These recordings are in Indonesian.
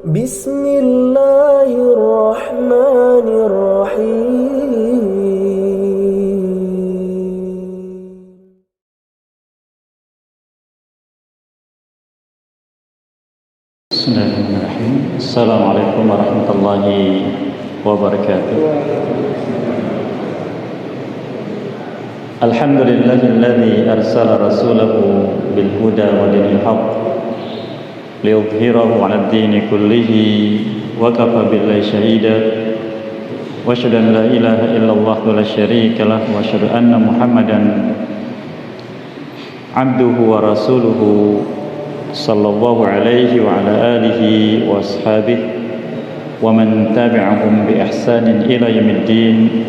Bismillahirrahmanirrahim. Bismillahirrahmanirrahim. Assalamualaikum warahmatullahi wabarakatuh. Alhamdulillahilladzi arsala rasulahu bil huda wa dinil haqq liyudhhirahu 'alad dini kullihi wa kafa billahi shahida wa asyhadu an la ilaha illallah wa la syarika lah wa asyhadu anna Muhammadan 'abduhu wa rasuluhu sallallahu alaihi wa ala alihi wa ashabihi wa man tabi'ahum bi ihsanin ila yaumiddin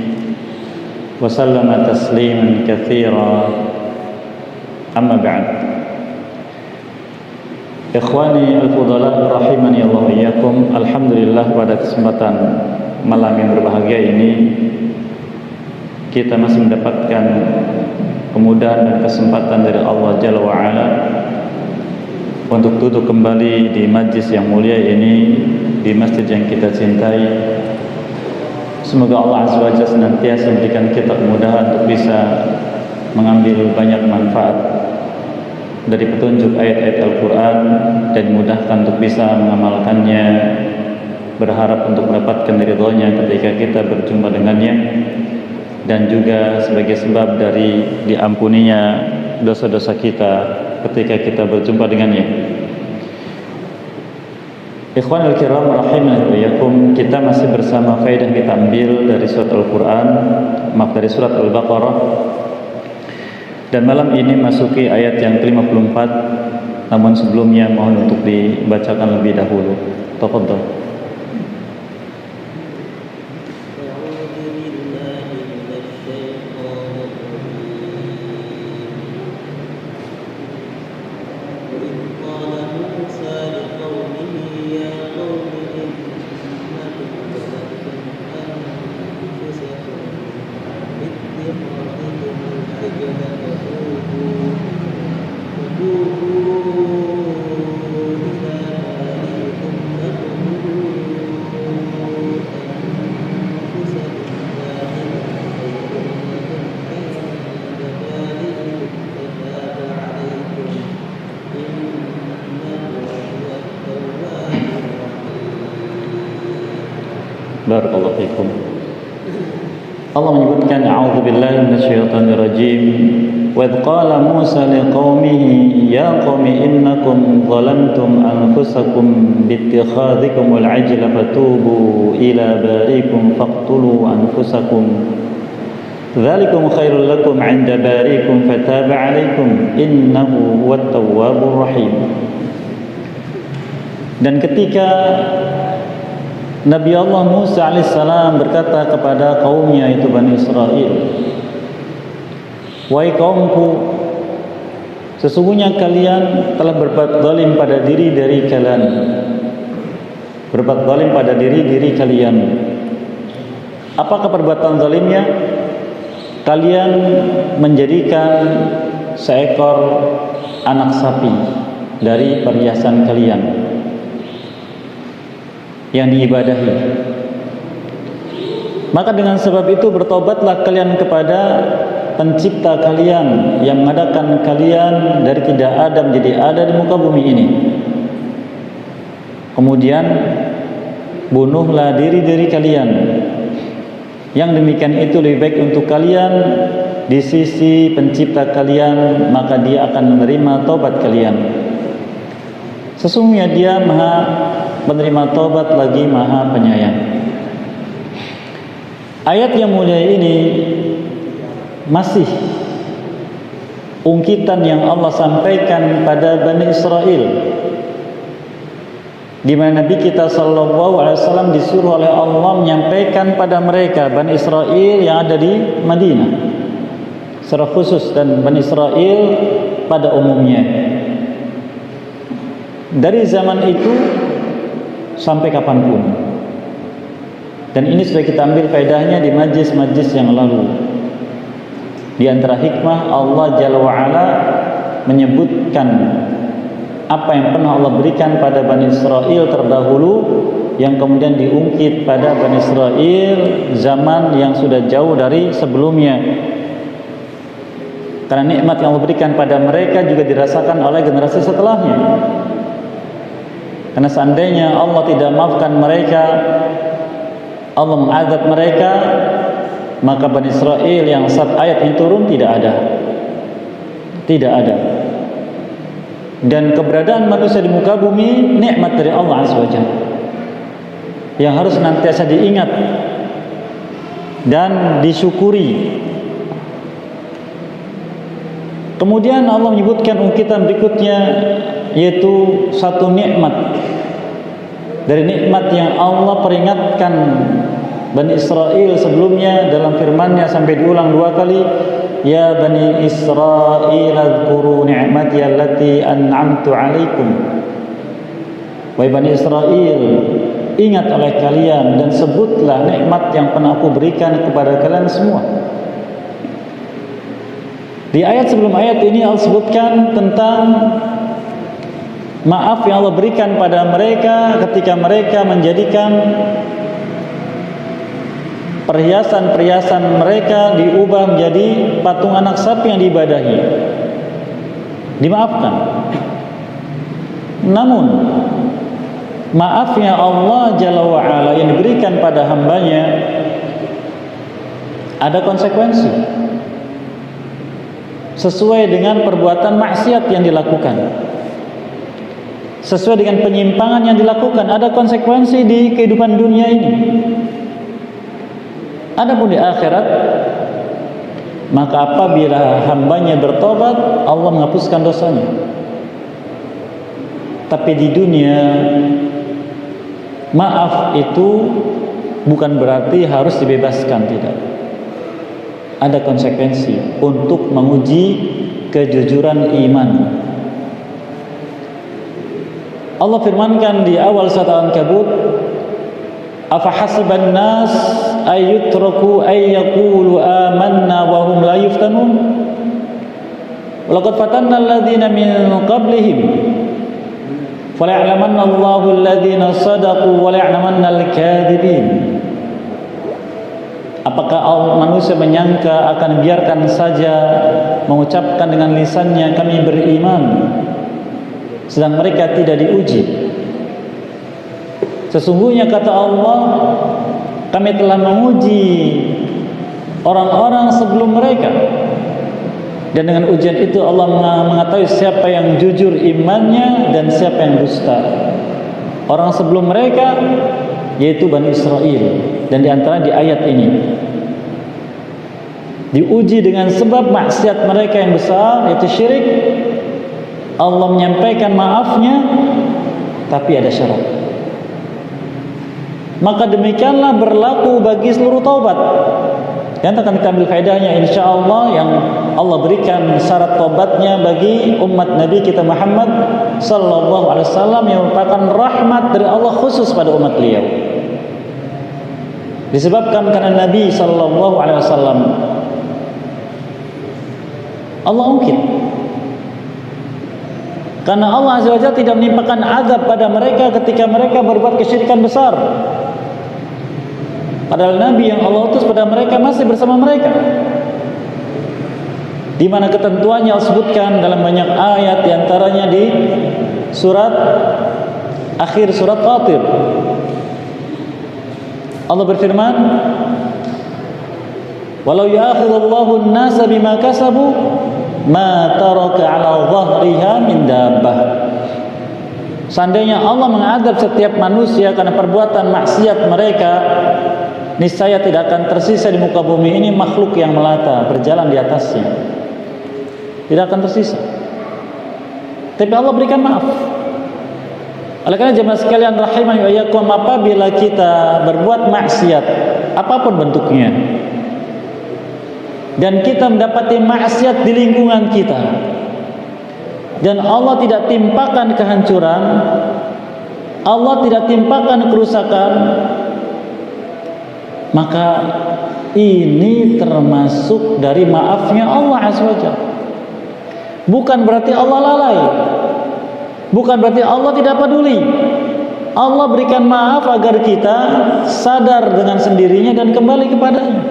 wa sallama tasliman katsira, amma ba'd. Ikhwani al-fudala rahimani Allah wa iyyakum. Alhamdulillah, pada kesempatan malam yang berbahagia ini kita masih mendapatkan kemudahan dan kesempatan dari Allah Jalla wa Ala untuk duduk kembali di majlis yang mulia ini, di masjid yang kita cintai. Semoga Allah Azza wa Jalla senantiasa memberikan kita kemudahan untuk bisa mengambil banyak manfaat dari petunjuk ayat-ayat Al-Quran dan dimudahkan untuk bisa mengamalkannya, berharap untuk mendapatkan ridhonya ketika kita berjumpa dengannya, dan juga sebagai sebab dari diampuninya dosa-dosa kita ketika kita berjumpa dengannya. Ikhwanul kiram rahimani wa iyyakum, kita masih bersama faedah yang kita ambil dari surat Al-Quran, dari surat Al-Baqarah, dan malam ini masuki ayat yang ke-54. Namun sebelumnya mohon untuk dibacakan lebih dahulu. Tafadhal. Barakallahu fikum. Allah menyebutkan a'udzubillahi minasyaitonir rajim. Wa idh qala Musa liqaumihi ya qaumi innakum zalamtum anfusakum biittikhadhikumul ajla fatubu ila bariikum faqtulu anfusakum dzalikum khairul lakum 'inda bariikum fataba 'alaikum innahu huwat tawwabur rahim. Dan ketika Nabi Allah Musa alaihissalam berkata kepada kaumnya, itu Bani Israel, wahai kaumku, sesungguhnya kalian telah berbuat zalim pada diri kalian, berbuat zalim pada diri kalian. Apakah perbuatan zalimnya? Kalian menjadikan seekor anak sapi dari perhiasan kalian yang diibadahi. Maka dengan sebab itu bertobatlah kalian kepada pencipta kalian yang mengadakan kalian dari tidak ada menjadi ada di muka bumi ini. Kemudian bunuhlah diri kalian. Yang demikian itu lebih baik untuk kalian di sisi pencipta kalian, maka dia akan menerima taubat kalian. Sesungguhnya dia Maha penerima taubat lagi Maha penyayang. Ayat yang mulia ini masih ungkitan yang Allah sampaikan pada Bani Israel, di mana Nabi kita sallallahu alaihi wasallam disuruh oleh Allah menyampaikan pada mereka Bani Israel yang ada di Madinah secara khusus, dan Bani Israel pada umumnya dari zaman itu sampai kapanpun. Dan ini sudah kita ambil faedahnya di majlis-majlis yang lalu. Di antara hikmah Allah Jalla wa'ala menyebutkan apa yang pernah Allah berikan pada Bani Israel terdahulu, yang kemudian diungkit pada Bani Israel zaman yang sudah jauh dari sebelumnya. Karena nikmat yang Allah berikan pada mereka juga dirasakan oleh generasi setelahnya. Karena seandainya Allah tidak maafkan mereka, Allah mengazab mereka, maka Bani Israel yang saat ayat ini turun tidak ada. Tidak ada. Dan keberadaan manusia di muka bumi nikmat dari Allah Azza wa Jalla, yang harus senantiasa diingat dan disyukuri. Kemudian Allah menyebutkan ungkitan berikutnya, yaitu satu nikmat dari nikmat yang Allah peringatkan Bani Israel sebelumnya dalam firman-Nya sampai diulang 2 kali. Ya Bani Israel adhkuru ni'mati allati an'amtu 'alaikum. Wahai Bani Israel, ingat oleh kalian dan sebutlah nikmat yang pernah aku berikan kepada kalian semua. Di ayat sebelum ayat ini Allah sebutkan tentang maaf yang Allah berikan pada mereka ketika mereka menjadikan perhiasan-perhiasan mereka diubah menjadi patung anak sapi yang diibadahi. Dimaafkan. Namun maafnya Allah Jalla wa'ala yang diberikan pada hambanya ada konsekuensi sesuai dengan perbuatan maksiat yang dilakukan, sesuai dengan penyimpangan yang dilakukan. Ada konsekuensi di kehidupan dunia ini. Adapun di akhirat, maka apabila hambanya bertobat, Allah menghapuskan dosanya. Tapi di dunia, maaf itu bukan berarti harus dibebaskan, tidak. Ada konsekuensi untuk menguji kejujuran iman. Allah firmankan di awal surat Al-Ankabut, afahasiban nas ayyutraku ayyaqulu amanna wa hum la yuftanun walaqad fatanna alladhina min qablihim falaya'lamanna Allahu alladhina sadaqu wa laya'lamanna al-kadhibin. Apakah manusia menyangka akan biarkan saja mengucapkan dengan lisannya kami beriman, sedang mereka tidak diuji? Sesungguhnya kata Allah, kami telah menguji orang-orang sebelum mereka, dan dengan ujian itu Allah mengetahui siapa yang jujur imannya dan siapa yang dusta. Orang sebelum mereka yaitu Bani Israel, dan diantara di ayat ini diuji dengan sebab maksiat mereka yang besar, yaitu syirik. Allah menyampaikan maafnya, tapi ada syarat. Maka demikianlah berlaku bagi seluruh taubat. Yang akan kita ambil faedahnya insyaallah, yang Allah berikan syarat taubatnya bagi umat Nabi kita Muhammad sallallahu alaihi wasallam, yang merupakan rahmat dari Allah khusus pada umat beliau. Disebabkan karena Nabi sallallahu alaihi wasallam Allah ungkit. Karena Allah Azza wa Jalla tidak menimpakan azab pada mereka ketika mereka berbuat kesyirikan besar. Padahal Nabi yang Allah utus pada mereka masih bersama mereka. Di mana ketentuannya Allah sebutkan dalam banyak ayat, diantaranya di surat akhir surat Fatir. Allah berfirman, "Walau ya'khudullahu an-nasa bima kasabu ma taraka 'ala dhahriha min dabbah." Seandainya Allah mengadab setiap manusia karena perbuatan maksiat mereka, niscaya tidak akan tersisa di muka bumi ini makhluk yang melata berjalan di atasnya. Tidak akan tersisa. Tapi Allah berikan maaf. Oleh karena jemaah sekalian rahimani wa iyyakum, apabila kita berbuat maksiat apapun bentuknya, dan kita mendapati maksiat di lingkungan kita, dan Allah tidak timpakan kehancuran, Allah tidak timpakan kerusakan, maka ini termasuk dari maafnya Allah Azza wa Jalla. Bukan berarti Allah lalai. Bukan berarti Allah tidak peduli. Allah berikan maaf agar kita sadar dengan sendirinya dan kembali kepadanya.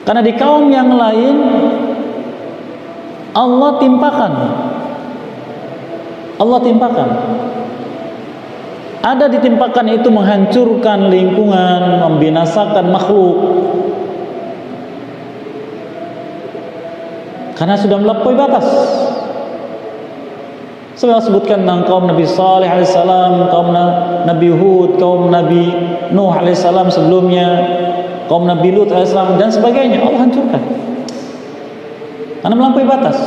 Karena di kaum yang lain Allah timpakan. Allah timpakan. Ada ditimpakan itu menghancurkan lingkungan, membinasakan makhluk. Karena sudah melampaui batas. Saya sebutkan tentang kaum Nabi Saleh alaihissalam, kaum Nabi Hud, kaum Nabi Nuh alaihissalam sebelumnya, kaum Nabi Lut alaihissalam dan sebagainya. Allah hancurkan karena melampaui batas.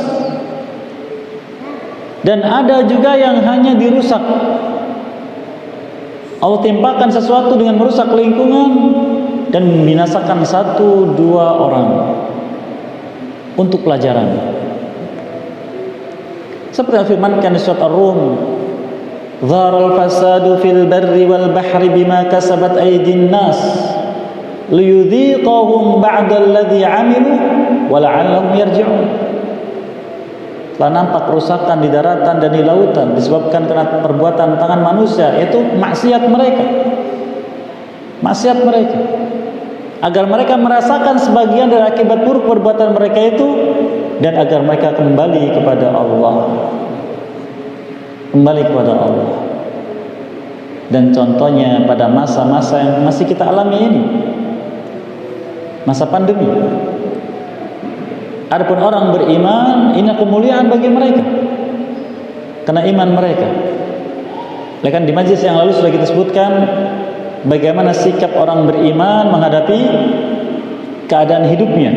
Dan ada juga yang hanya dirusak. Allah timpakan sesuatu dengan merusak lingkungan dan membinasakan 1-2 orang untuk pelajaran. Seperti yang firmankan di surat Ar-Rum, "Dharal fasadu fil barri wal bahri bima kasabat aydin nas liyudhiqahum ba'da alladhi 'amilu wa la'allahum yarji'un." Telah nampak kerusakan di daratan dan di lautan disebabkan karena perbuatan tangan manusia, yaitu maksiat mereka. Maksiat mereka. Agar mereka merasakan sebagian dari akibat buruk perbuatan mereka itu dan agar mereka kembali kepada Allah. Kembali kepada Allah. Dan contohnya pada masa-masa yang masih kita alami ini, masa pandemi. Adapun orang beriman, ini kemuliaan bagi mereka karena iman mereka. Kan di majlis yang lalu sudah kita sebutkan bagaimana sikap orang beriman menghadapi keadaan hidupnya,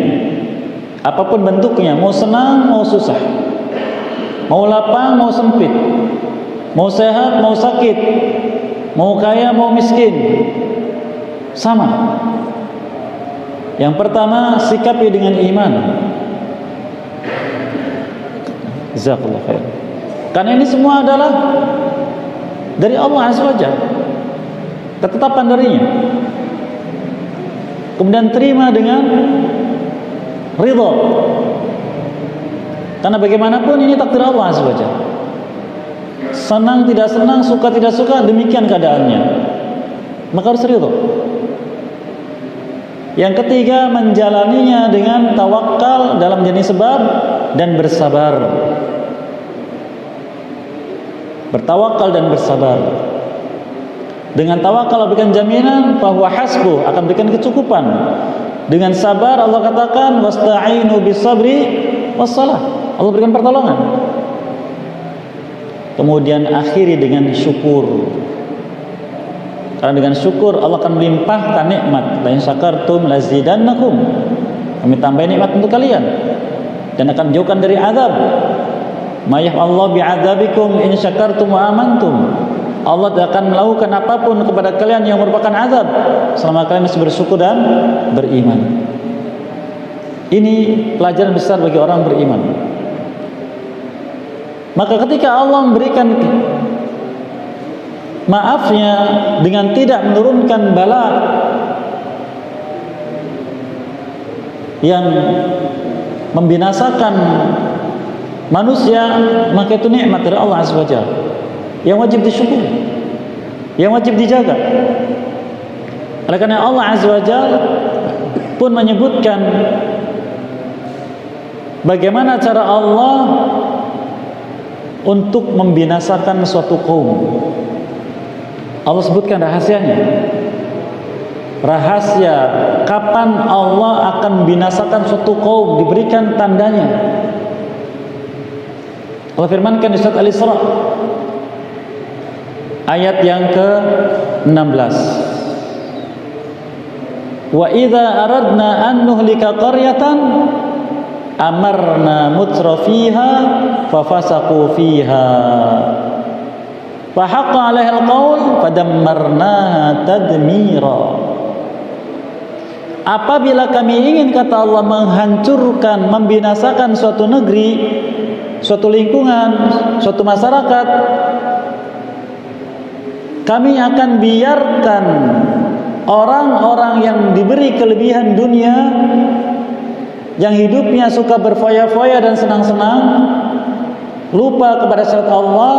apapun bentuknya, mau senang, mau susah, mau lapang, mau sempit, mau sehat, mau sakit, mau kaya, mau miskin, sama. Yang pertama, sikapi dengan iman. Jazakallahu khair. Karena ini semua adalah dari Allah Azza wa Jalla, ketetapan darinya. Kemudian terima dengan ridha. Karena bagaimanapun ini takdir Allah Azza wa Jalla. Senang tidak senang, suka tidak suka, demikian keadaannya. Maka harus ridha. Yang ketiga, menjalaninya dengan tawakal dalam jenis sebab dan bersabar. Bertawakal dan bersabar. Dengan tawakal Allah berikan jaminan bahwa hasbuh, akan berikan kecukupan. Dengan sabar Allah katakan wasta'inu bisabri wassalah. Allah berikan pertolongan. Kemudian akhiri dengan syukur. Karena dengan syukur Allah akan melimpahkan nikmat. La in syakartum lazidannakum. Kami tambahin nikmat untuk kalian dan akan jauhkan dari azab. Ma yaf'allahu bi'adzabikum in syakartum wa amantum. Allah tidak akan melakukan apapun kepada kalian yang merupakan azab selama kalian masih bersyukur dan beriman. Ini pelajaran besar bagi orang beriman. Maka ketika Allah memberikan maafnya dengan tidak menurunkan bala yang membinasakan manusia, maka itu nikmat dari Allah Azza wa Jalla yang wajib disyukuri, yang wajib dijaga. Oleh karena Allah Azza wa Jalla pun menyebutkan bagaimana cara Allah untuk membinasakan suatu kaum. Allah sebutkan rahasianya. Rahasia kapan Allah akan membinasakan suatu kaum, diberikan tandanya. Allah firmankan di surat Al-Isra ayat yang ke-16. Wa idza aradna an nuhlika qaryatan amarna mutrafiha fafasaqu fiha fa haqqa 'alaiha al-qaul fadammarnaha tadmira. Apabila kami ingin, kata Allah, menghancurkan, membinasakan suatu negeri, suatu lingkungan, suatu masyarakat, kami akan biarkan orang-orang yang diberi kelebihan dunia, yang hidupnya suka berfoya-foya dan senang-senang, lupa kepada syariat Allah,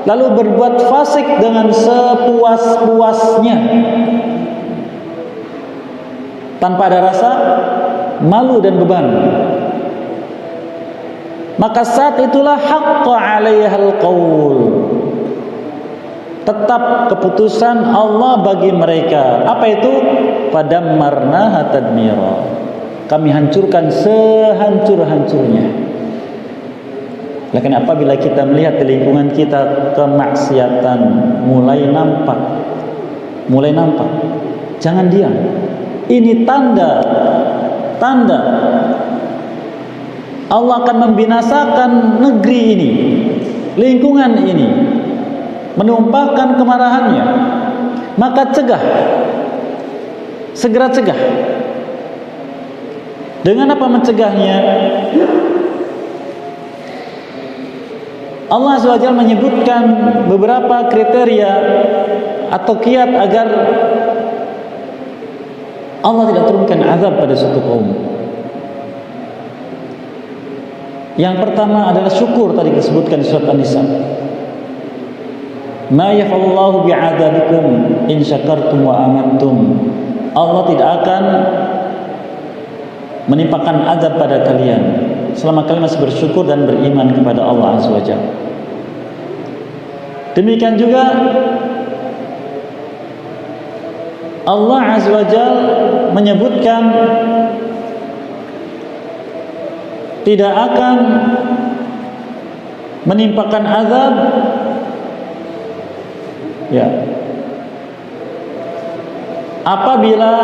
lalu berbuat fasik dengan sepuas-puasnya, tanpa ada rasa malu dan beban, maka saat itulah haqqa 'alaihal qaul, tetap keputusan Allah bagi mereka. Apa itu? Fadammarnaha tadmira, kami hancurkan sehancur-hancurnya. Lakin apabila kita melihat di lingkungan kita kemaksiatan mulai nampak, jangan diam. Ini tanda Allah akan membinasakan negeri ini, lingkungan ini, menumpahkan kemarahannya. Maka cegah, segera cegah. Dengan apa mencegahnya? Allah SWT menyebutkan beberapa kriteria atau kiat agar Allah tidak turunkan azab pada suatu kaum. Yang pertama adalah syukur, tadi disebutkan di surat An-Nisa. Ma yafallahu bi'adabikum in syakartum wa amantum. Allah tidak akan menimpakan azab pada kalian selama kalian masih bersyukur dan beriman kepada Allah Azza wa Jalla. Demikian juga Allah Azza wa Jalla menyebutkan tidak akan menimpakan azab apabila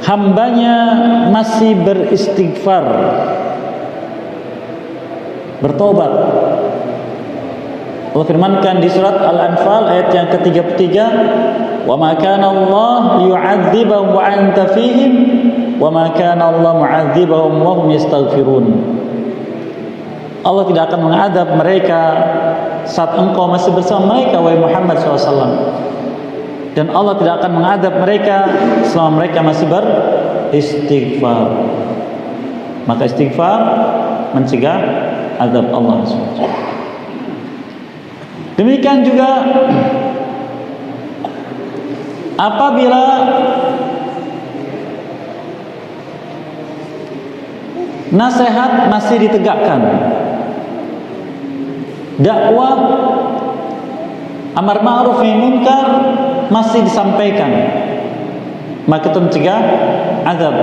hambanya masih beristighfar, bertobat. Allah firmankan di surat Al-Anfal ayat yang ke-33, "Wa ma kana Allah liyu'adzibahum wa anta fihim, wa ma kana Allah mu'adzibahum wa hum yastaghfirun." Allah tidak akan mengadab mereka saat engkau masih bersama mereka, wahai Muhammad SAW. Dan Allah tidak akan mengadab mereka selama mereka masih beristighfar. Maka istighfar mencegah azab Allah SWT. Demikian juga apabila nasihat masih ditegakkan, dakwah amar ma'ruf nahi munkar masih disampaikan, maka itu mencegah azab.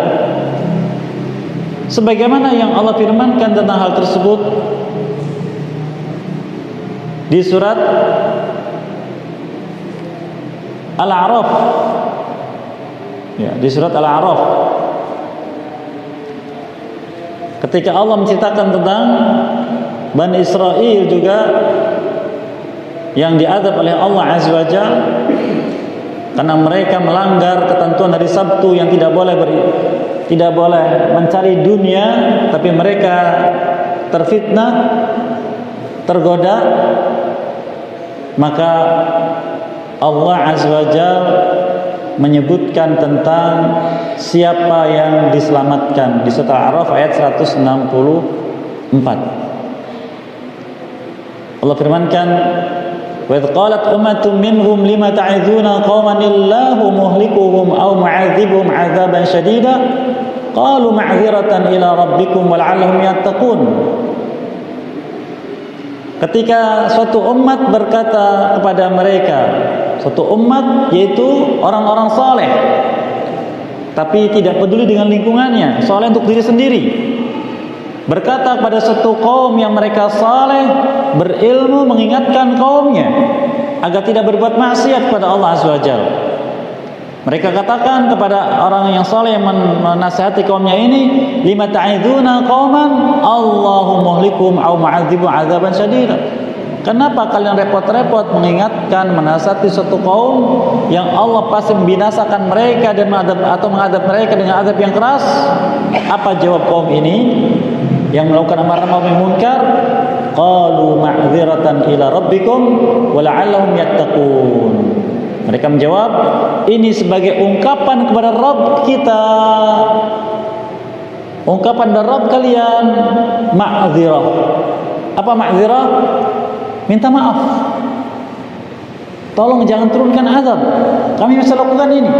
Sebagaimana yang Allah firmankan tentang hal tersebut di surat Al-A'raf. Di surat Al-A'raf, ketika Allah menceritakan tentang Bani Israel juga yang diazab oleh Allah Azza wa Jalla karena mereka melanggar ketentuan hari Sabtu yang tidak boleh mencari dunia, tapi mereka terfitnah, tergoda, maka Allah Azza wa Jalla menyebutkan tentang siapa yang diselamatkan di surat Al-A'raf ayat 164. Allah firmankan, "Wa idh qalat ummatun minhum lima ta'idhuna qauman illahu muhlikuhum aw mu'adzibuhum 'adzaban syadida qalu ma'dziratan ila rabbikum wa la'allahum yattaqun." Ketika suatu umat berkata kepada mereka, suatu umat yaitu orang-orang saleh tapi tidak peduli dengan lingkungannya, saleh untuk diri sendiri, berkata kepada satu kaum yang mereka saleh, berilmu, mengingatkan kaumnya agar tidak berbuat maksiat kepada Allah Azza wa Jalla. Mereka katakan kepada orang yang saleh yang menasihati kaumnya ini, lima ta'iduna qauman Allahu muhlikum aw mu'adzibu 'adzaban syadida. Kenapa kalian repot-repot mengingatkan, menasihati suatu kaum yang Allah pasti membinasakan mereka dan mengadab mereka dengan adab yang keras? Apa jawab kaum ini yang melakukan amar ma'ruf nahi munkar? Qalu ma'dziratan ila rabbikum wa la'allahum yattaqun. Mereka menjawab, ini sebagai ungkapan kepada Rabb kita Ungkapan dari Rabb kalian ma'dzirah. Apa ma'dzirah? Minta maaf. Tolong jangan turunkan azab. Kami bisa lakukan ini.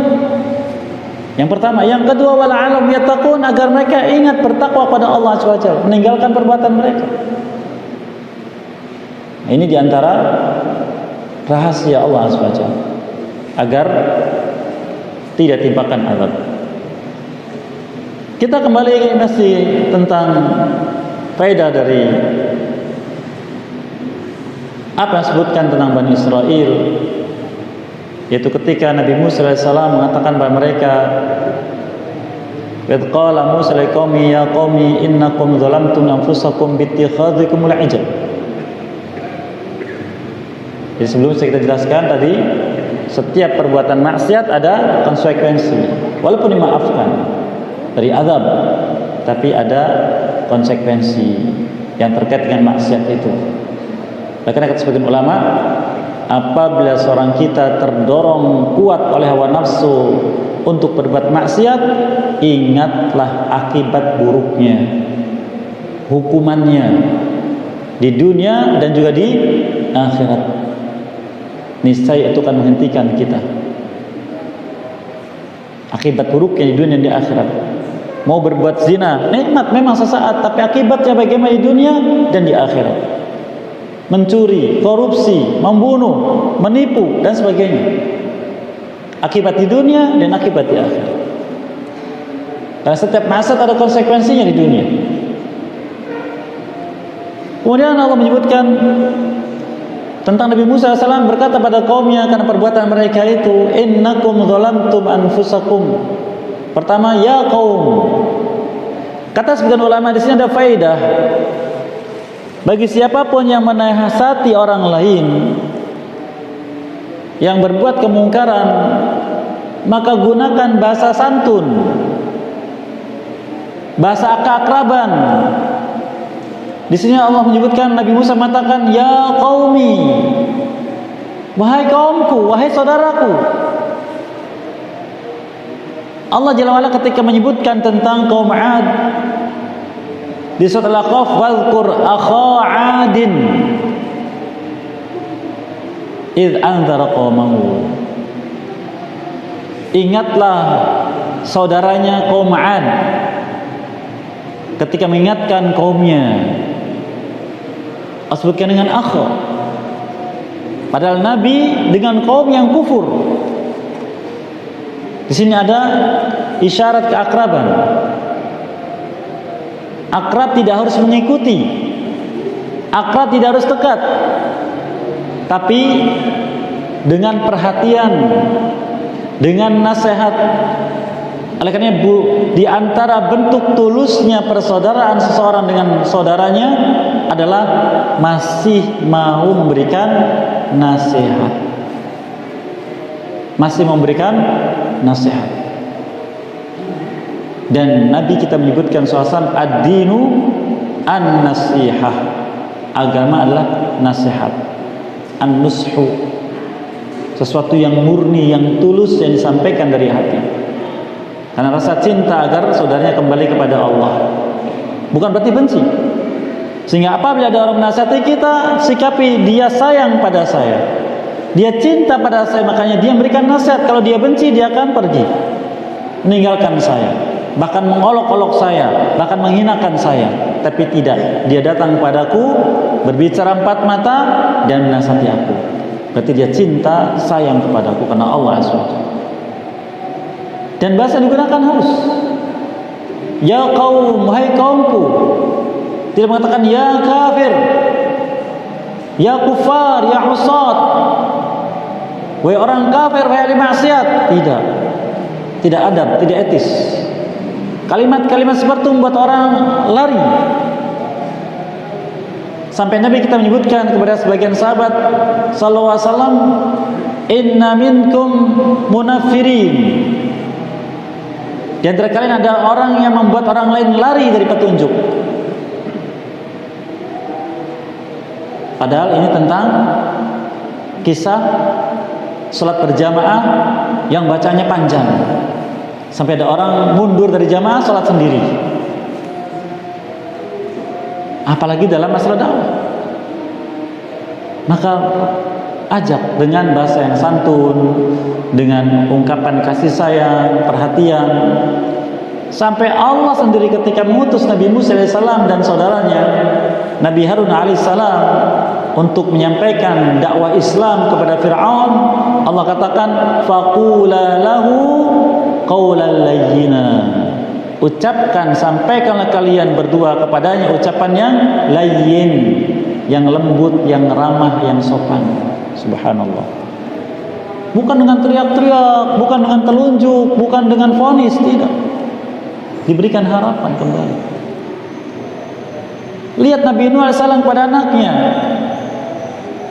Yang pertama, yang kedua wala'alam yattaqun, agar mereka ingat bertakwa pada Allah SWT, meninggalkan perbuatan mereka. Ini diantara rahasia Allah SWT agar tidak timpakan azab. Kita kembali masih tentang faedah dari apa yang disebutkan tentang Bani Israel, yaitu ketika Nabi Musa AS mengatakan kepada mereka, "Idz qala Musa liqaumi ya qaumi innakum zalamtum anfusakum bittikhadhikumul ijl." Jadi sebelum kita jelaskan tadi, setiap perbuatan maksiat ada konsekuensi. Walaupun dimaafkan dari azab, tapi ada konsekuensi yang terkait dengan maksiat itu. Karena kata sebagian ulama, apabila seorang kita terdorong kuat oleh hawa nafsu untuk berbuat maksiat, ingatlah akibat buruknya, hukumannya di dunia dan juga di akhirat. Niscaya itu akan menghentikan kita. Akibat buruknya di dunia dan di akhirat. Mau berbuat zina, nikmat memang sesaat, tapi akibatnya bagaimana di dunia dan di akhirat. Mencuri, korupsi, membunuh, menipu dan sebagainya. Akibat di dunia dan akibat di akhirat. Karena setiap maksiat ada konsekuensinya di dunia. Kemudian Allah menyebutkan tentang Nabi Musa AS berkata pada kaumnya karena perbuatan mereka itu, innakum zalamtum anfusakum. Pertama, ya kaum. Kata sebagian ulama di sini ada faedah. Bagi siapapun yang menasihati orang lain yang berbuat kemungkaran, maka gunakan bahasa santun, bahasa keakraban. Di sini Allah menyebutkan, Nabi Musa mengatakan, ya qaumi, wahai kaumku, wahai saudaraku. Allah Jalla wa'ala ketika menyebutkan tentang kaum 'Ad di surat Al-Aqaf, wadhkur akha 'adin idh anzara qaumahu. Ingatlah saudaranya kaum 'Ad ketika mengingatkan kaumnya. Sebutkan dengan akha. Padahal Nabi dengan kaum yang kufur. Di sini ada isyarat keakraban. Akrab tidak harus mengikuti. Akrab tidak harus dekat. Tapi dengan perhatian, dengan nasihat. Oleh karena di antara bentuk tulusnya persaudaraan seseorang dengan saudaranya adalah masih mau memberikan nasihat. Masih memberikan nasihat. Dan Nabi kita menyebutkan suasana ad-dinu an-nasihah. Agama adalah nasihat. An-nushu, sesuatu yang murni, yang tulus, yang disampaikan dari hati. Karena rasa cinta agar saudaranya kembali kepada Allah, bukan berarti benci. Sehingga apabila ada orang menasihati kita, sikapi dia sayang pada saya, dia cinta pada saya, makanya dia memberikan nasihat. Kalau dia benci, dia akan pergi, meninggalkan saya, bahkan mengolok-olok saya, bahkan menghinakan saya. Tapi tidak, dia datang padaku, berbicara empat mata dan menasihati aku. Berarti dia cinta, sayang kepadaku karena Allah SWT. Dan bahasa yang digunakan harus ya kaum, wahai kaumku. Tidak mengatakan ya kafir, ya kufar, ya usad, wahai orang kafir, wahai ahli maksiat. Tidak. Tidak adab, tidak etis. Kalimat-kalimat seperti itu membuat orang lari. Sampai Nabi kita menyebutkan kepada sebagian sahabat sallallahu alaihi wasallam, inna minkum munafirin. Di antara kalian ada orang yang membuat orang lain lari dari petunjuk. Padahal ini tentang kisah salat berjamaah yang bacanya panjang, sampai ada orang mundur dari jamaah salat sendiri. apalagi dalam masalah dakwah. Maka ajak dengan bahasa yang santun, dengan ungkapan kasih sayang, perhatian, sampai Allah sendiri ketika mengutus Nabi Musa AS dan saudaranya Nabi Harun AS untuk menyampaikan dakwah Islam kepada Fir'aun, Allah katakan faqula lahu qawlan layyina, ucapkan, sampaikanlah kalian berdua kepadanya ucapan yang layyin, yang lembut, yang ramah, yang sopan. Subhanallah. Bukan dengan teriak-teriak, bukan dengan telunjuk, bukan dengan vonis, tidak. Diberikan harapan kembali. Lihat Nabi Nuh AS pada anaknya,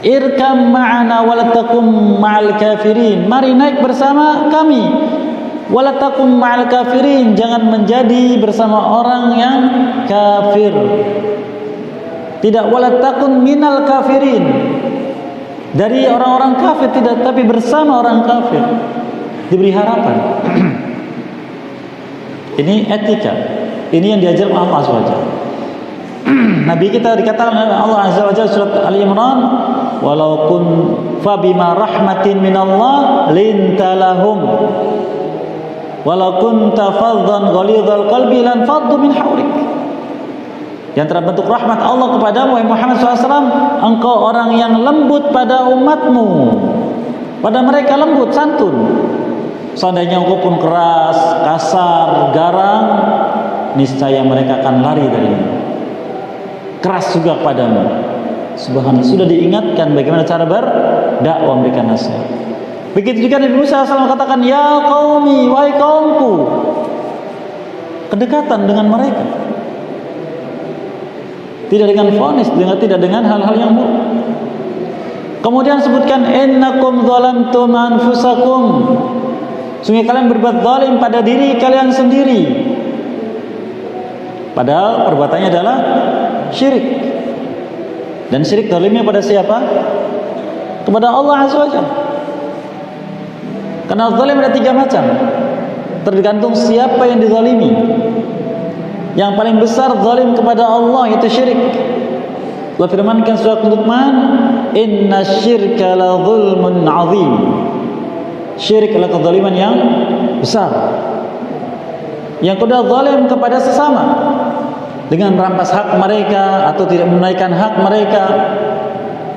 irkam ma'ana walatakum ma'al kafirin, mari naik bersama kami, walatakum ma'al kafirin, jangan menjadi bersama orang yang kafir. Tidak walatakun minal kafirin, dari orang-orang kafir, tidak, tapi bersama orang kafir. Diberi harapan. Ini etika. Ini yang diajar Allah Azza wa Jalla. Nabi kita dikatakan oleh Allah Azza wa Jalla surat Ali Imran, walau kun fa bima rahmatin minallah lintalahum walau kunta faddan ghalidhal qalbi lan faddu min hawlik. Yang terbentuk rahmat Allah kepadamu, wahai Muhammad SAW, engkau orang yang lembut pada umatmu, pada mereka lembut, santun. Seandainya engkau pun keras, kasar, garang, niscaya mereka akan lari darimu. Keras juga padamu. Subhanallah, sudah diingatkan bagaimana cara berdakwah, memberikan nasihat. Begitu juga Nabi Musa SAW katakan, ya qaumi, wahai kaumku. Kedekatan dengan mereka, tidak dengan vonis, tidak dengan hal-hal yang buruk. Kemudian sebutkan innakum zalamtum anfusakum, sungguh kalian berbuat zalim pada diri kalian sendiri. Padahal perbuatannya adalah syirik. Dan syirik zalimnya pada siapa? Kepada Allah Azza wa Jalla. Karena zalim ada 3 macam, tergantung siapa yang dizalimi. Yang paling besar zalim kepada Allah itu syirik. Allah firmankan surat Luqman, inna syirka la zulmun azim. Syirik adalah kezaliman yang besar. Yang kedua, zalim kepada sesama dengan merampas hak mereka atau tidak menunaikan hak mereka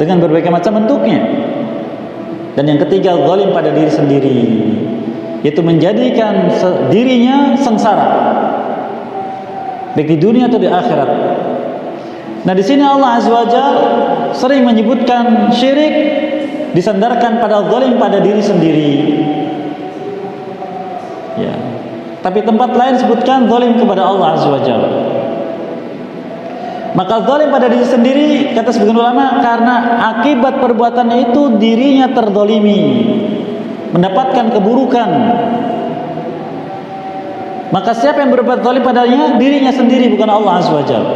dengan berbagai macam bentuknya. Dan yang ketiga, zalim pada diri sendiri, yaitu menjadikan dirinya sengsara, baik di dunia atau di akhirat. Nah, di sini Allah Azza wa Jalla sering menyebutkan syirik disandarkan pada zalim pada diri sendiri. Ya. Tapi tempat lain sebutkan zalim kepada Allah Azza wa Jalla. Maka zalim pada diri sendiri, kata sebagian ulama, karena akibat perbuatannya itu dirinya terzalimi, mendapatkan keburukan. Maka siapa yang berbuat zalim padanya? Dirinya sendiri, bukan Allah Azza wa Jalla.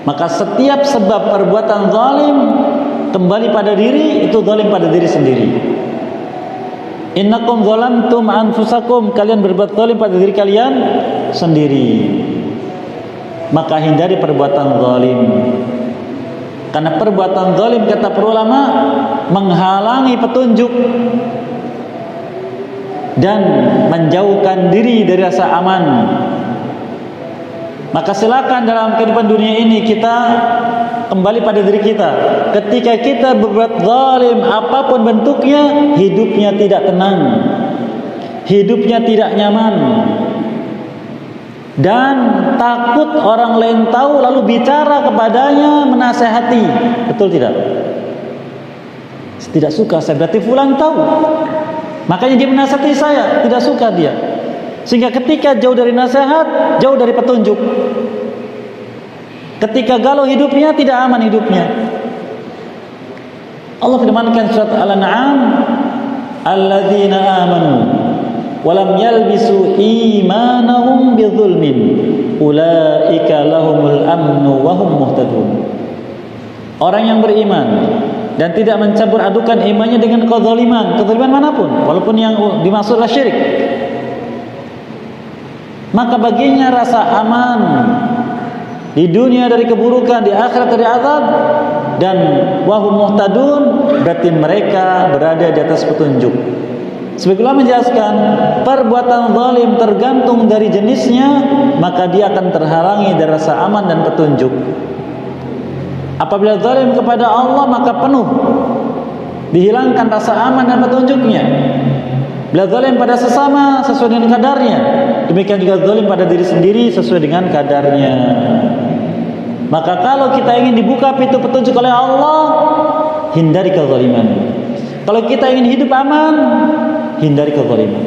Maka setiap sebab perbuatan zalim kembali pada diri, itu zalim pada diri sendiri. Innakum zalamtum anfusakum, kalian berbuat zalim pada diri kalian sendiri. Maka hindari perbuatan zalim. Karena perbuatan zalim, kata para ulama, menghalangi petunjuk dan menjauhkan diri dari rasa aman. Maka silakan dalam kehidupan dunia ini kita kembali pada diri kita. Ketika kita berbuat zalim apapun bentuknya, hidupnya tidak tenang, hidupnya tidak nyaman, dan takut orang lain tahu lalu bicara kepadanya, menasehati. Betul tidak? Tidak suka saya, berarti fulan tahu, makanya dia menasihati saya. Tidak suka dia. Sehingga ketika jauh dari nasihat, jauh dari petunjuk. Ketika galau hidupnya, tidak aman hidupnya. Allah firmankan surat Al-An'am, alladzina amanu walam yalbisu imanahum bidzulmin ulaika lahumul amnu wa hum muhtadun. Orang yang beriman dan tidak mencampur adukan imannya dengan kezaliman, kezaliman manapun, walaupun yang dimaksud adalah syirik, maka baginya rasa aman di dunia dari keburukan, di akhirat dari azab, dan wahum muhtadun, berarti mereka berada di atas petunjuk. Sebagaimana menjelaskan, perbuatan zalim tergantung dari jenisnya, maka dia akan terhalangi dari rasa aman dan petunjuk. Apabila zalim kepada Allah, maka penuh dihilangkan rasa aman dan petunjuknya. Bila zalim pada sesama sesuai dengan kadarnya, demikian juga zalim pada diri sendiri sesuai dengan kadarnya. Maka kalau kita ingin dibuka pintu petunjuk oleh Allah, hindari kezaliman. Kalau kita ingin hidup aman, hindari kezaliman.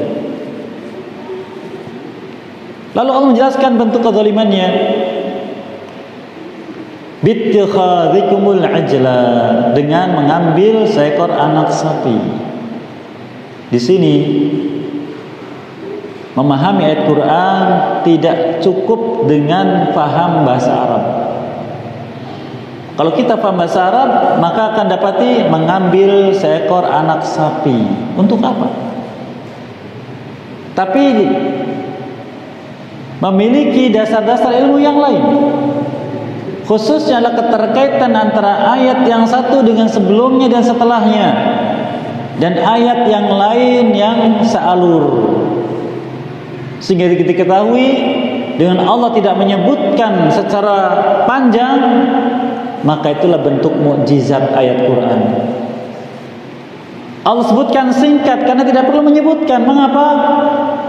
Lalu Allah menjelaskan bentuk kezalimannya. Bittikhadhikumul ajla, dengan mengambil seekor anak sapi. Di sini memahami ayat Quran tidak cukup dengan paham bahasa Arab. Kalau kita paham bahasa Arab, maka akan dapati mengambil seekor anak sapi. Untuk apa? Tapi memiliki dasar-dasar ilmu yang lain. Khususnya adalah keterkaitan antara ayat yang satu dengan sebelumnya dan setelahnya, dan ayat yang lain yang sealur. Sehingga kita ketahui, dengan Allah tidak menyebutkan secara panjang, maka itulah bentuk mukjizat ayat Quran. Allah sebutkan singkat karena tidak perlu menyebutkan. Mengapa?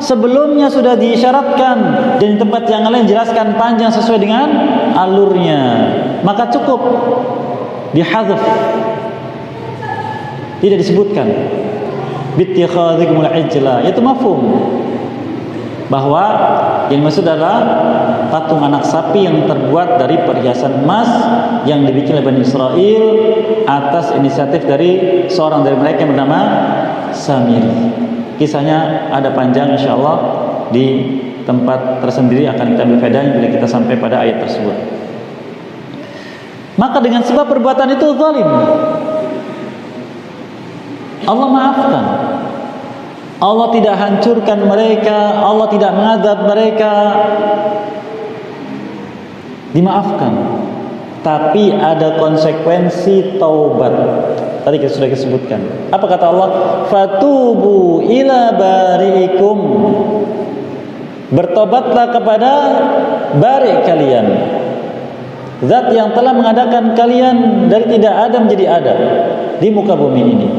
Sebelumnya sudah diisyaratkan, dan di tempat yang lain jelaskan panjang sesuai dengan alurnya. Maka cukup dihadzaf, tidak disebutkan. Bittikhadhikumul ajla, yaitu mafhum bahwa yang maksud adalah patung anak sapi yang terbuat dari perhiasan emas yang dibikin oleh Bani Israel atas inisiatif dari seorang dari mereka yang bernama Samir. Kisahnya ada panjang, insyaallah di tempat tersendiri akan kita ambil faedahnya bila kita sampai pada ayat tersebut. Maka dengan sebab perbuatan itu zalim, Allah maafkan. Allah tidak hancurkan mereka, Allah tidak mengadab mereka, dimaafkan. Tapi ada konsekuensi taubat. Tadi kita sudah disebutkan. Apa kata Allah? Fatubu ila bari'ikum, bertobatlah kepada bari kalian, zat yang telah mengadakan kalian dari tidak ada menjadi ada di muka bumi ini.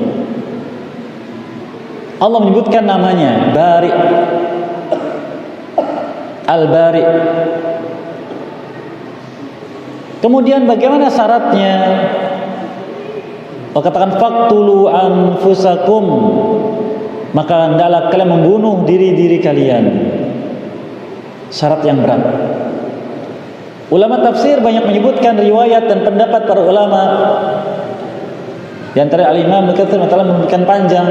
Allah menyebutkan namanya Bari, Al-Bari. Kemudian bagaimana syaratnya? Allah katakan faqtulu anfusakum, maka hendaklah kalian membunuh diri-diri kalian. Syarat yang berat. Ulama tafsir banyak menyebutkan riwayat dan pendapat para ulama. Di antara Al-Imam Al-Katsir telah memberikan panjang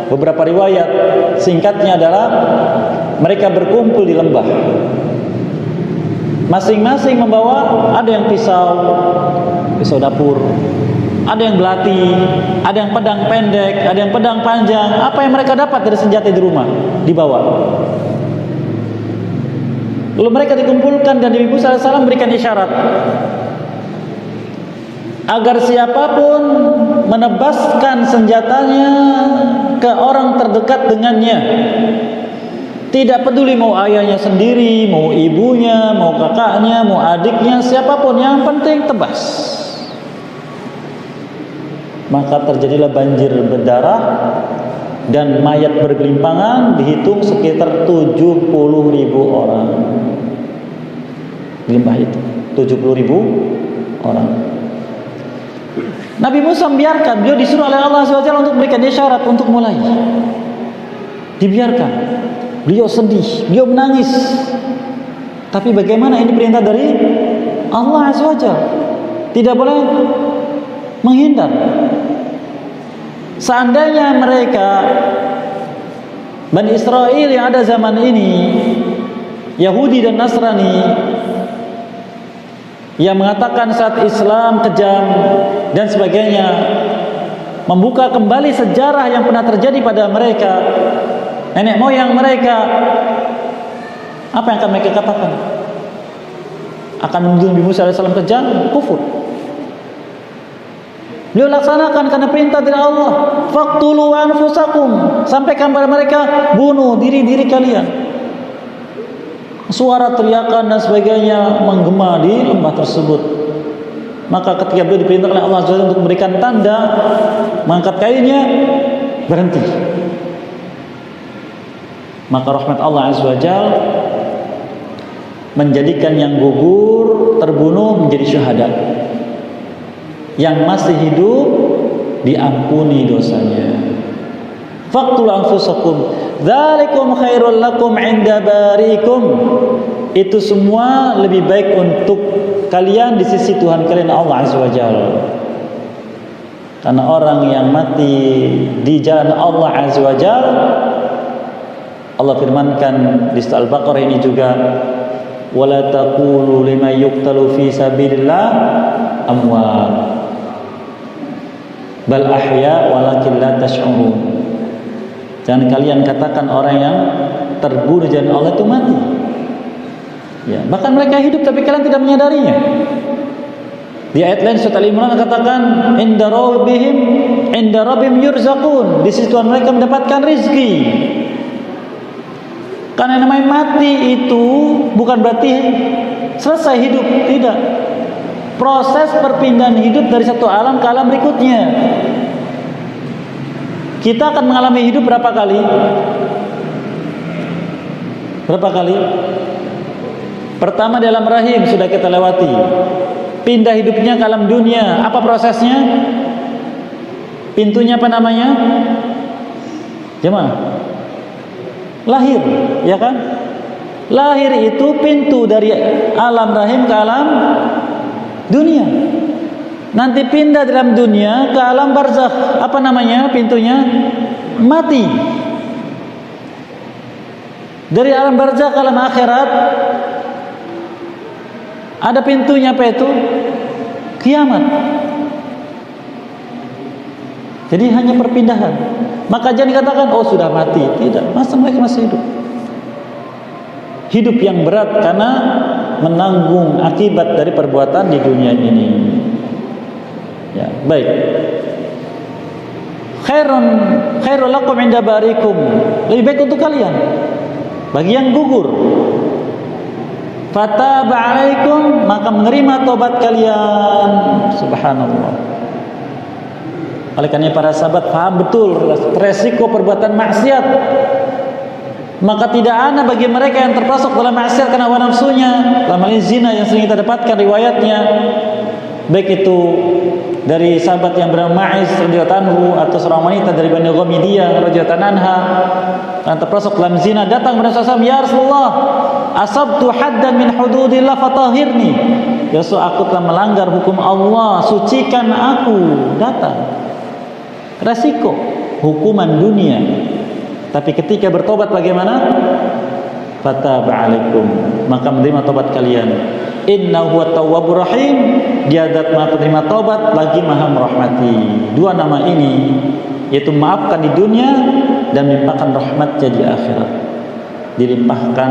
beberapa riwayat. Singkatnya adalah mereka berkumpul di lembah, masing-masing membawa, ada yang pisau dapur, ada yang belati, ada yang pedang pendek, ada yang pedang panjang. Apa yang mereka dapat dari senjata di rumah dibawa. Lalu mereka dikumpulkan dan Nabi Musa AS memberikan isyarat agar siapapun menebaskan senjatanya ke orang terdekat dengannya. Tidak peduli mau ayahnya sendiri, mau ibunya, mau kakaknya, mau adiknya, siapapun, yang penting tebas. Maka terjadilah banjir berdarah dan mayat bergelimpangan, dihitung sekitar 70.000 orang. Limbah itu 70.000 orang. Nabi Musa membiarkan, beliau disuruh oleh Allah SWT untuk memberikan isyarat untuk mulai. Dibiarkan. Beliau sedih, beliau menangis. Tapi bagaimana, ini perintah dari Allah SWT. Tidak boleh menghindar. Seandainya mereka Bani Israel yang ada zaman ini, Yahudi dan Nasrani, yang mengatakan saat Islam kejam dan sebagainya, membuka kembali sejarah yang pernah terjadi pada mereka, nenek moyang mereka, apa yang akan mereka katakan? akan menuduh Nabi Musa AS kejam, kufur. Beliau laksanakan karena perintah dari Allah. Faqtulu anfusakum, sampaikan kepada mereka, bunuh diri-diri kalian. Suara teriakan dan sebagainya menggema di lembah tersebut. Maka ketika beliau diperintahkan oleh Allah SWT untuk memberikan tanda, mengangkat kainnya, berhenti. Maka rahmat Allah SWT menjadikan yang gugur terbunuh menjadi syuhada. Yang masih hidup diampuni dosanya. Faqtul anfusakum dzalikum khairul lakum 'inda barikum. Itu semua lebih baik untuk kalian di sisi Tuhan kalian Allah Azza wa Jalla. Karena orang yang mati di jalan Allah Azza wa Jalla, Allah firmankan di surah Al-Baqarah ini juga, wala taqulu liman yuqtalu fi sabilillah amwat bal ahya walakin la tash'urun. Jangan kalian katakan orang yang terbunuh jalan Allah itu mati. Ya, bahkan mereka hidup tapi kalian tidak menyadarinya. Di ayat lain surat Al-Imran katakan inda rabbihim yurzaqun. Di sisi Tuhan mereka mendapatkan rezeki. Karena yang namanya mati itu bukan berarti selesai hidup, tidak. Proses perpindahan hidup dari satu alam ke alam berikutnya. Kita akan mengalami hidup berapa kali? Berapa kali? Pertama di alam rahim sudah kita lewati. Pindah hidupnya ke alam dunia. Apa prosesnya? Pintunya apa namanya? Gimana? Lahir, ya kan? Lahir itu pintu dari alam rahim ke alam dunia. Nanti pindah dalam dunia ke alam barzakh. Apa namanya pintunya? Mati. Dari alam barzakh ke alam akhirat ada pintunya, apa itu? Kiamat. Jadi hanya perpindahan. Maka jangan dikatakan oh sudah mati. Tidak, masa mereka masih hidup. Hidup yang berat karena menanggung akibat dari perbuatan di dunia ini. Ya, baik. Khairul lakum 'inda barikum. Lebih baik untuk kalian. Bagi yang gugur. Fataba 'alaikum, maka menerima tobat kalian. Subhanallah. Oleh karena para sahabat paham betul resiko perbuatan maksiat. Maka tidak aneh bagi mereka yang terperosok dalam maksiat karena hawa nafsunya. Dalam hal ini zina yang sering kita dapatkan riwayatnya, baik itu dari sahabat yang bernama Ma'iz radhiyallahu anhu atau seorang wanita dari Bani Ghamidiyah radhiyallahu anha yang terperosok dalam zina, datang kepada Rasulullah, ya Rasulullah, asabtu haddan min hududillah fatahhirni. Ya Rasul, aku telah melanggar hukum Allah, sucikan aku. Datang resiko hukuman dunia. Tapi ketika bertobat bagaimana? Fataba 'alaikum, maka menerima tobat kalian. Innahu at-tawwabur rahim, dia zat Maha penerima tobat lagi Maha merahmati. Dua nama ini yaitu maafkan di dunia dan melimpahkan rahmatnya di akhirat. Dilimpahkan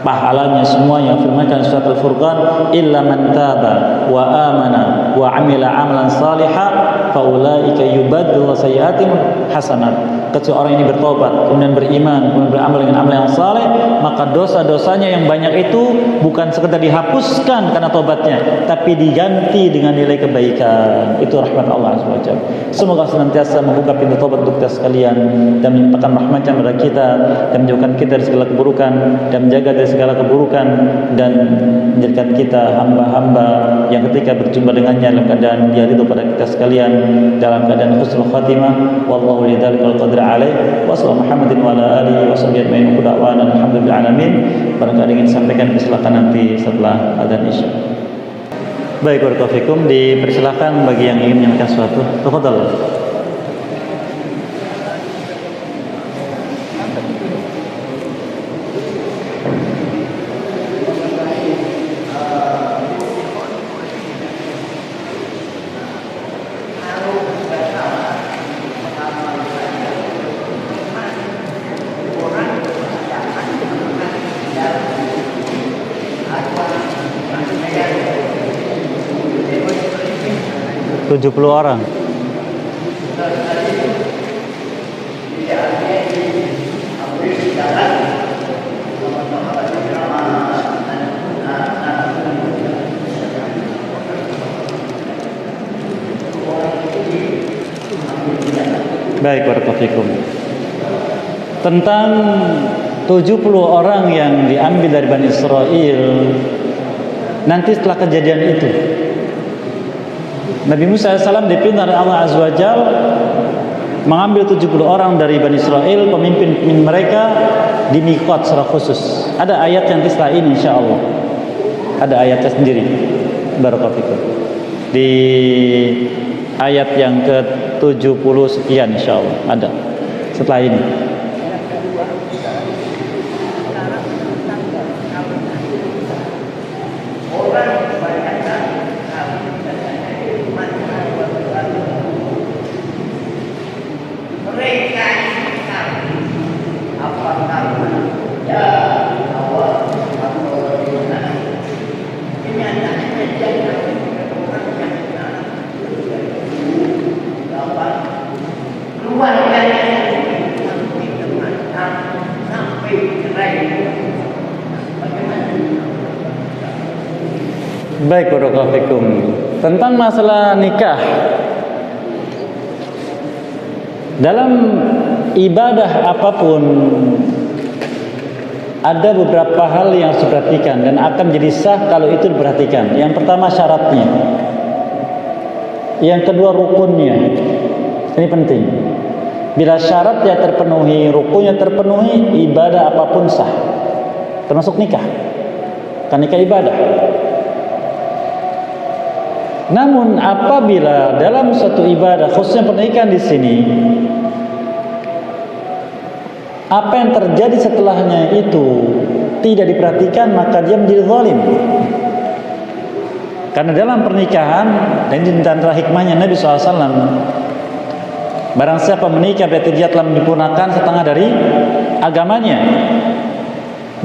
pahalanya semuanya. Firmankan surat Al-Furqan, illa man taba wa amana wa amila amalan salihah faulaika yubaddilu sayyi'atihim hasanat. Kecuali orang ini bertobat, kemudian beriman, kemudian beramal dengan amal yang saleh, maka dosa-dosanya yang banyak itu bukan sekedar dihapuskan karena tobatnya, tapi diganti dengan nilai kebaikan. Itu rahmat Allah SWT. Semoga senantiasa membuka pintu tobat untuk kita sekalian dan melimpahkan rahmatnya kepada kita dan menjauhkan kita dari segala keburukan dan menjaga dari segala keburukan dan menjadikan kita hamba-hamba yang ketika berjumpa dengannya dalam keadaan dia ridho pada kita sekalian, dalam keadaan husnul khatimah. Wallahu lidzalikal qadir alaih. Wa sallallahu Muhammadin wa ala alihi wa sahbihi ajma'in. Da'wana alhamdulillahi alamin. Barangkali ingin sampaikan, silakan nanti setelah adzan Isya. Baik, barakallahu fikum. Dipersilakan bagi yang ingin menyampaikan sesuatu. Tafadhal. 70 orang. Baik, barakallahu fikum. Tentang 70 orang yang diambil dari Bani Israel, nanti setelah kejadian itu Nabi Musa AS dipinta oleh Allah Azza wa Jal mengambil 70 orang dari Bani Israel, pemimpin mereka di miqat secara khusus. Ada ayat yang setelah ini insyaallah. Ada ayatnya sendiri. Barakallahu fikum. Di ayat yang ke-70 sekian insyaallah ada setelah ini. Baik, barakallahu fikum. Tentang masalah nikah, dalam ibadah apapun ada beberapa hal yang harus diperhatikan dan akan jadi sah kalau itu diperhatikan. Yang pertama syaratnya, yang kedua rukunnya. Ini penting. Bila syaratnya terpenuhi, rukunnya terpenuhi, ibadah apapun sah, termasuk nikah. Kan nikah ibadah. Namun apabila dalam suatu ibadah, khususnya pernikahan di sini, apa yang terjadi setelahnya itu tidak diperhatikan, maka dia menjadi zalim. Karena dalam pernikahan, dan ini antara hikmahnya Nabi SAW, barang siapa menikah berarti dia telah menyempurnakan setengah dari agamanya,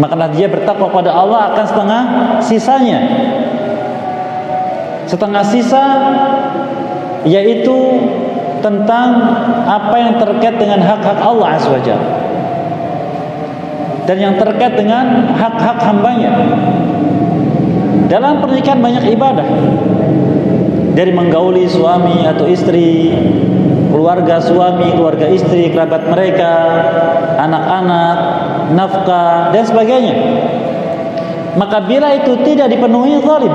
maka dia bertakwa pada Allah akan setengah sisanya. Setengah sisa yaitu tentang apa yang terkait dengan hak-hak Allah Azza wa Jalla dan yang terkait dengan hak-hak hambanya. Dalam pernikahan banyak ibadah, dari menggauli suami atau istri, keluarga suami, keluarga istri, kerabat mereka, anak-anak, nafkah dan sebagainya. Maka bila itu tidak dipenuhi, zalim.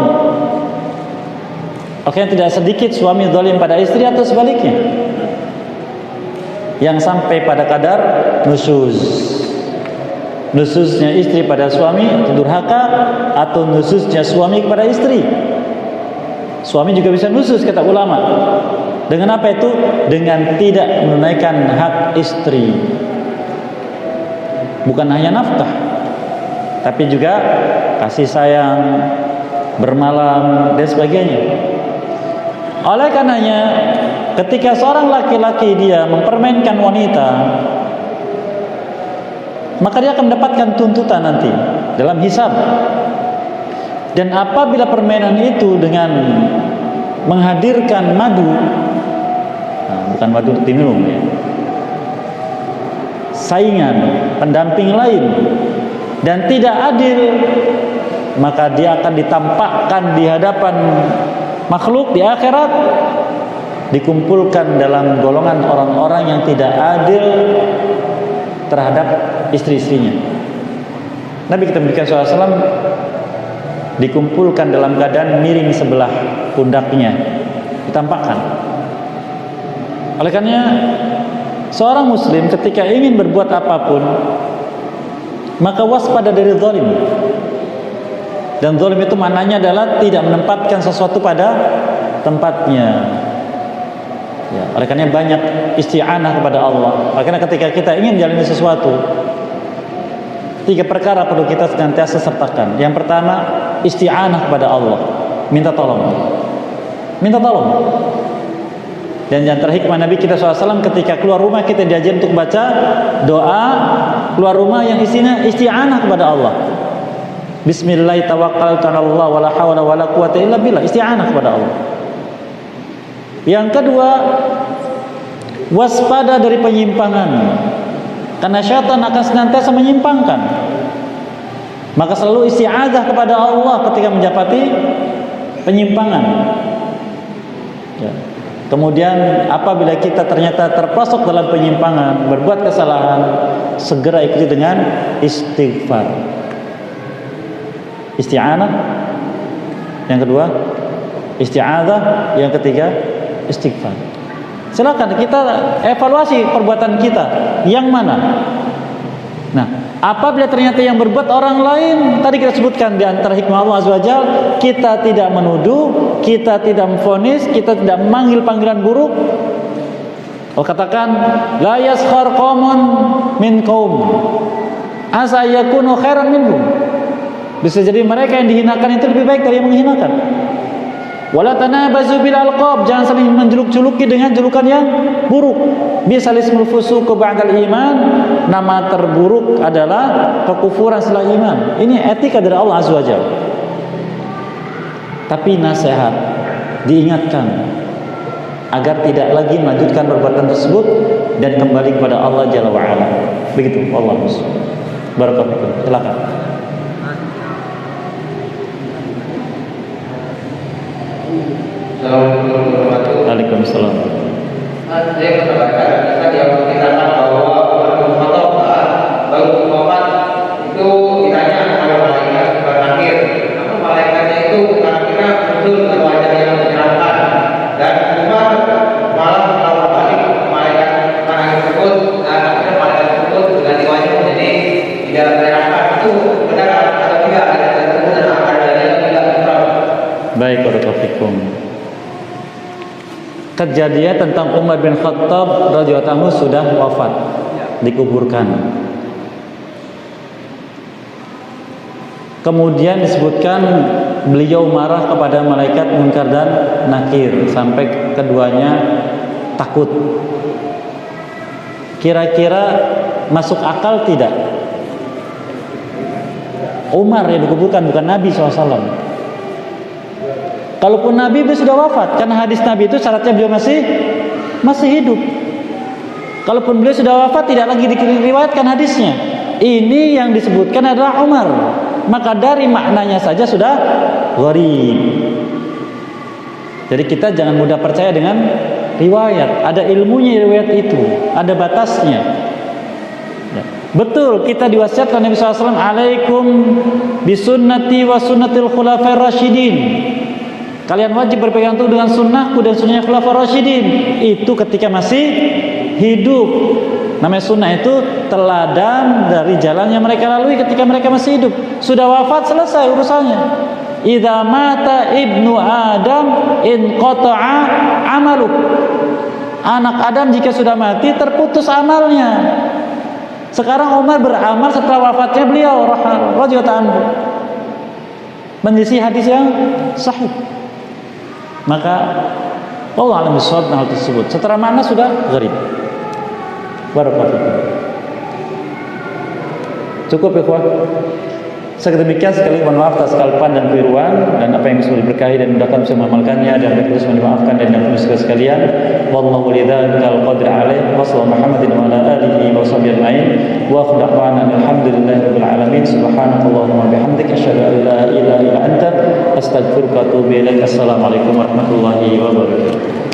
Oke, tidak sedikit suami zalim pada istri atau sebaliknya, yang sampai pada kadar nusuznya istri pada suami durhaka, atau nusuznya suami kepada istri. Suami juga bisa nusus, kata ulama. Dengan apa itu? Dengan tidak menunaikan hak istri. Bukan hanya nafkah, tapi juga kasih sayang, bermalam dan sebagainya. Oleh karenanya, ketika seorang laki-laki dia mempermainkan wanita, maka dia akan mendapatkan tuntutan nanti dalam hisab. Dan apabila permainan itu dengan menghadirkan madu, bukan madu untuk diminum ya, saingan, pendamping lain, dan tidak adil, maka dia akan ditampakkan di hadapan makhluk di akhirat, dikumpulkan dalam golongan orang-orang yang tidak adil terhadap istri-istrinya. Nabi kita SAW dikumpulkan dalam keadaan miring sebelah pundaknya, ditampakkan. Oleh karenanya, seorang muslim ketika ingin berbuat apapun, maka waspada dari zalim. Dan zalim itu maknanya adalah tidak menempatkan sesuatu pada tempatnya. Ya, oleh karena banyak isti'anah kepada Allah. Karena ketika kita ingin jalani sesuatu, 3 perkara perlu kita senantiasa sertakan. Yang pertama, isti'anah kepada Allah, minta tolong. Minta tolong. Dan yang terakhir hikmah Nabi kita SAW, ketika keluar rumah kita diajar untuk baca doa keluar rumah yang isinya isti'anah kepada Allah. Bismillahirrahmanirrahim, tawakkaltu 'ala Allah wala haula wala quwwata illa billah. Isti'anah kepada Allah. Yang kedua, waspada dari penyimpangan. Karena syaitan akan senantiasa menyimpangkan. Maka selalu isti'adzah kepada Allah ketika mendapati penyimpangan. Ya. Kemudian apabila kita ternyata terperosok dalam penyimpangan, berbuat kesalahan, segera ikuti dengan istighfar. Isti'anah. Yang kedua, isti'adzah. Yang ketiga, istighfar. Silakan kita evaluasi perbuatan kita yang mana. Nah, apabila ternyata yang berbuat orang lain, tadi kita sebutkan di antara hikmah Allah Azza wa Jalla, kita tidak menuduh, kita tidak memvonis, kita tidak memanggil panggilan buruk. Allah katakan, la yaskhar qaumun min qaum asa yakunu khairan minhum. Bisa jadi mereka yang dihinakan itu lebih baik dari yang menghinakan. Wala tanabazu bil alqab, jangan saling menjeluk-juluki dengan julukan yang buruk. Bisal ismul fusuq ba'dal iman, nama terburuk adalah kekufuran setelah iman. Ini etika dari Allah Azza wa Jalla. Tapi nasihat, diingatkan agar tidak lagi melanjutkan perbuatan tersebut dan kembali kepada Allah Jalla wa ala. Begitu, Allah barakallahu. Silakan. Waalaikumsalam. Saya menambahkan bisa diamalkan bahwa Umar bin Khattab baru wafat itu ditanya kepada malaikat terakhir, namun malaikatnya itu kira-kira muncul dengan wajah yang menyenangkan dan Umar malah melawan balik malaikat tersebut dan akhirnya malaikat tersebut dengan wajah menjadi tidak menyenangkan. Itu benar atau tidak? Ada tersebut dan ada yang tidak benar. Baik, barakallahu fikum. Kejadian tentang Umar bin Khattab radhiyallahu anhu sudah wafat, dikuburkan. Kemudian disebutkan beliau marah kepada malaikat Munkar dan Nakir sampai keduanya takut. Kira-kira masuk akal tidak? Umar yang dikuburkan, bukan Nabi SAW. Kalaupun Nabi beliau sudah wafat, karena hadis Nabi itu syaratnya beliau masih hidup. Kalaupun beliau sudah wafat, tidak lagi diriwayatkan hadisnya. Ini yang disebutkan adalah Umar. Maka dari maknanya saja sudah gharib. Jadi kita jangan mudah percaya dengan riwayat. Ada ilmunya riwayat itu, ada batasnya. Ya. Betul, kita diwasiatkan Nabi SAW, alaikum bisunnati wa sunnatil khulafair rasyidin. Kalian wajib berpegang teguh dengan sunnahku dan sunnahnya khulafaur rasyidin. Itu ketika masih hidup. Namanya sunnah itu teladan dari jalan yang mereka lalui ketika mereka masih hidup. Sudah wafat, selesai urusannya. Idza mata ibnu Adam inqata'a amaluk. Anak Adam jika sudah mati terputus amalnya. Sekarang Umar beramal setelah wafatnya beliau radhiyallahu anhu. Menyelisih hadis yang sahih. Maka Allah alam bisawab hal tersebut. Secara makna sudah gharib. Barakallahu. Cukup ya ikhwan. Sedemikian sekali mohon maaf atas kesalahan dan keliruan dan apa yang bisa diberkahi dan mudahkan bisa mengamalkannya dan terus dimaafkan dan diampuni sekalian. Wallahu lidzakal qadri alaih wa sallallahu Muhammadin wa ala alihi wa sahbihi ajmain wa akhda'wana alhamdulillahirabbil alamin subhanakallahumma bihamdika asyhadu an la ilaha illa anta astaghfiruka wa atubu ilaik. Assalamualaikum warahmatullahi wabarakatuh.